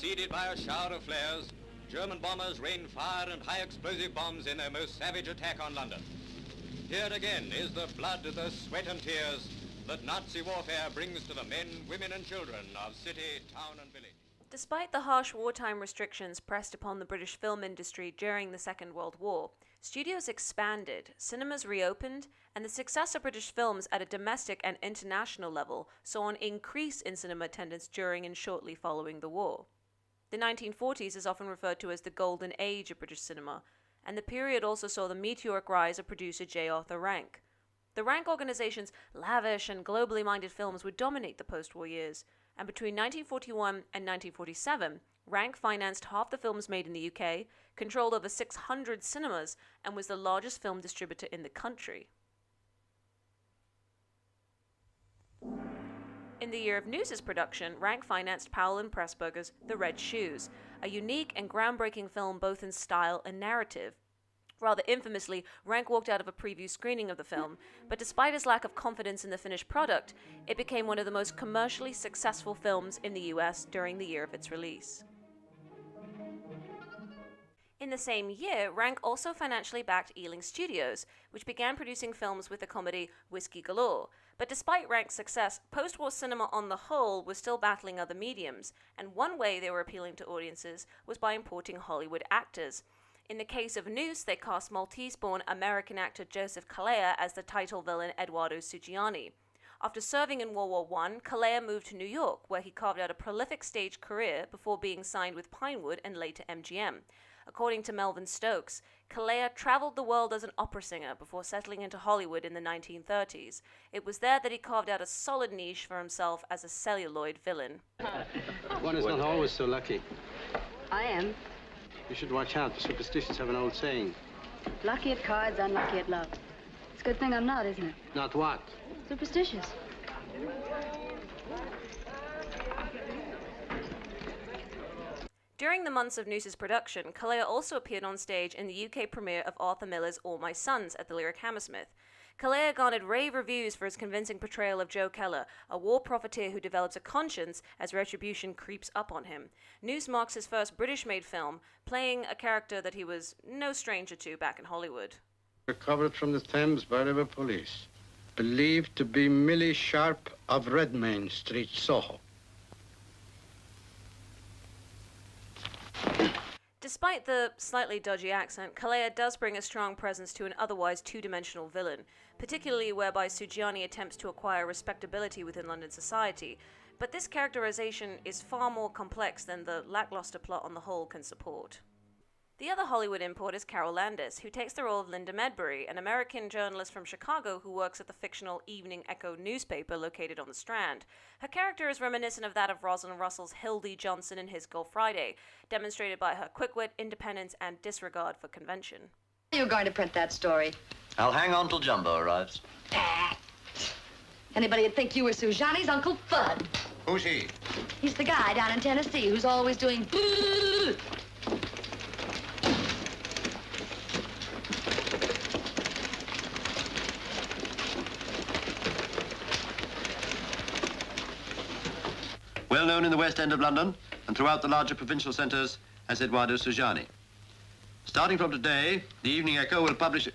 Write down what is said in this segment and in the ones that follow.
Preceded by a shower of flares, German bombers rained fire and high explosive bombs in their most savage attack on London. Here again is the blood, the sweat and tears that Nazi warfare brings to the men, women and children of city, town and village. Despite the harsh wartime restrictions pressed upon the British film industry during the Second World War, studios expanded, cinemas reopened, and the success of British films at a domestic and international level saw an increase in cinema attendance during and shortly following the war. The 1940s is often referred to as the golden age of British cinema, and the period also saw the meteoric rise of producer J. Arthur Rank. The Rank organization's lavish and globally minded films would dominate the post-war years, and between 1941 and 1947, Rank financed half the films made in the UK, controlled over 600 cinemas, and was the largest film distributor in the country. In the year of Noose's production, Rank financed Powell and Pressburger's The Red Shoes, a unique and groundbreaking film both in style and narrative. Rather infamously, Rank walked out of a preview screening of the film, but despite his lack of confidence in the finished product, it became one of the most commercially successful films in the US during the year of its release. In the same year, Rank also financially backed Ealing Studios, which began producing films with the comedy Whiskey Galore. But despite Rank's success, post-war cinema on the whole was still battling other mediums, and one way they were appealing to audiences was by importing Hollywood actors. In the case of Noose, they cast Maltese-born American actor Joseph Calleia as the title villain Eduardo Sugiani. After serving in World War I, Calleia moved to New York, where he carved out a prolific stage career before being signed with Pinewood and later MGM. According to Melvin Stokes, Calleia traveled the world as an opera singer before settling into Hollywood in the 1930s. It was there that he carved out a solid niche for himself as a celluloid villain. One is not always so lucky. I am. You should watch out. The superstitious have an old saying. Lucky at cards, unlucky at love. It's a good thing I'm not, isn't it? Not what? Superstitious. During the months of Noose's production, Calleia also appeared on stage in the UK premiere of Arthur Miller's All My Sons at the Lyric Hammersmith. Calleia garnered rave reviews for his convincing portrayal of Joe Keller, a war profiteer who develops a conscience as retribution creeps up on him. Noose marks his first British-made film, playing a character that he was no stranger to back in Hollywood. Recovered from the Thames by River Police. Believed to be Millie Sharp of Redmayne Street, Soho. Despite the slightly dodgy accent, Calleia does bring a strong presence to an otherwise two-dimensional villain, particularly whereby Sugiani attempts to acquire respectability within London society. But this characterization is far more complex than the lackluster plot on the whole can support. The other Hollywood import is Carole Landis, who takes the role of Linda Medbury, an American journalist from Chicago who works at the fictional Evening Echo newspaper located on the Strand. Her character is reminiscent of that of Rosalind Russell's Hildy Johnson in His Girl Friday, demonstrated by her quick wit, independence, and disregard for convention. You're going to print that story. I'll hang on till Jumbo arrives. Anybody would think you were Sugiani's Uncle Fudd. Who's he? He's the guy down in Tennessee who's always doing Well known in the West End of London and throughout the larger provincial centres as Eduardo Sugiani. Starting from today, the Evening Echo will publish...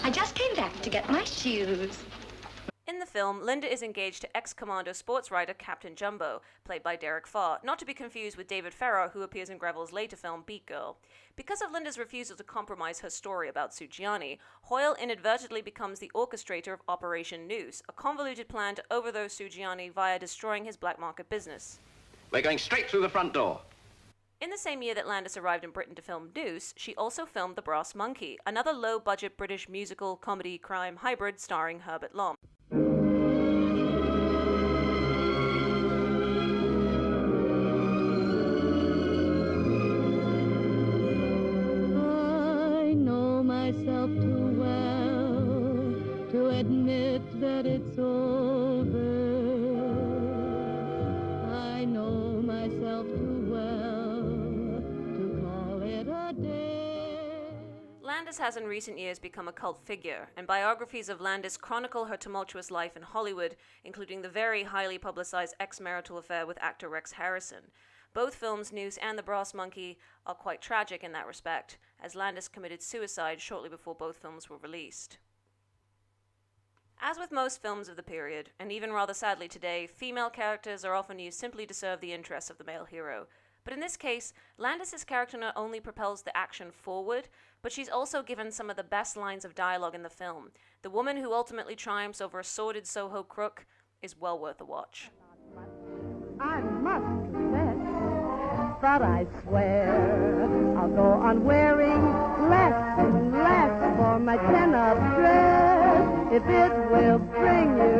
I just came back to get my shoes. In the film, Linda is engaged to ex-commando sports writer Captain Jumbo, played by Derek Farr, not to be confused with David Ferrar, who appears in Greville's later film Beat Girl. Because of Linda's refusal to compromise her story about Sugiani, Hoyle inadvertently becomes the orchestrator of Operation Noose, a convoluted plan to overthrow Sugiani via destroying his black market business. We're going straight through the front door. In the same year that Landis arrived in Britain to film Noose, she also filmed The Brass Monkey, another low-budget British musical comedy crime hybrid starring Herbert Lom. I know myself too well to admit that it's over. I know myself too well to call it a day. Landis has in recent years become a cult figure, and biographies of Landis chronicle her tumultuous life in Hollywood, including the very highly publicized exmarital affair with actor Rex Harrison. Both films, Noose and The Brass Monkey, are quite tragic in that respect, as Landis committed suicide shortly before both films were released. As with most films of the period, and even rather sadly today, female characters are often used simply to serve the interests of the male hero. But in this case, Landis' character not only propels the action forward, but she's also given some of the best lines of dialogue in the film. The woman who ultimately triumphs over a sordid Soho crook is well worth a watch. I must confess, but I swear I'll go on wearing less and less for my chin-up dress if it will bring you